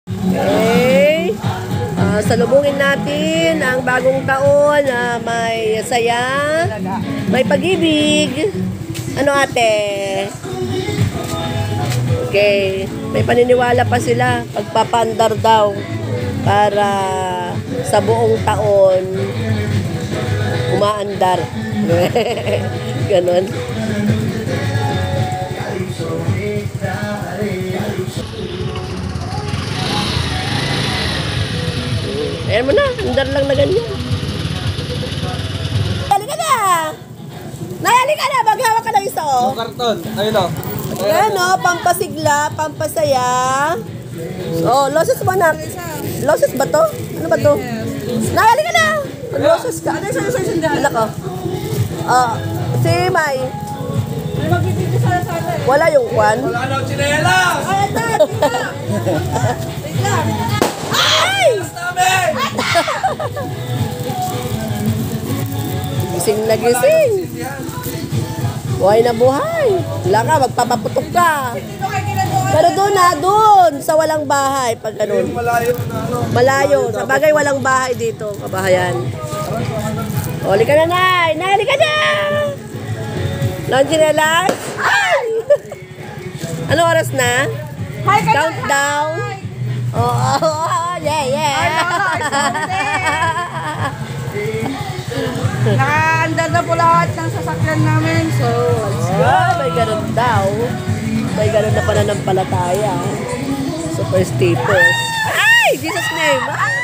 Okay. Salubungin natin ang bagong taon na may saya, may pag-ibig. Ano ate? Okay. May paniniwala pa sila. Pagpapandar daw para sa buong taon umaandar. Ganon. Ayan mo na, andar lang na ganyan. Halika na! Halika na, maghawak ka ng isa oh. Karton, ayun o. Ayan o, pampasigla, pampasaya. Oh, loses mo na. Loses ba to? Ano ba to? Halika na! Loses ka. Anak ko. Si May. Wala yung kwan? Wala na, chinelas! Ay, ito! Ay! Gising na gising. Buhay na buhay. Wala ka, magpapaputok ka. Pero doon na, doon. Sa walang bahay. Pag ganun. Malayo na ano. Malayo. Sa bagay, walang bahay dito. Kabahayan. O, halika na, Nay. Nay, halika na. Lanchinelas. Ay! Ano oras na? Countdown. Oh, yeah. Nakaandar na po lahat ng sasakyan namin. So, let's go. May ganun daw. May ganun na pananampalataya. Superstitious. Ay! Jesus name! Ay!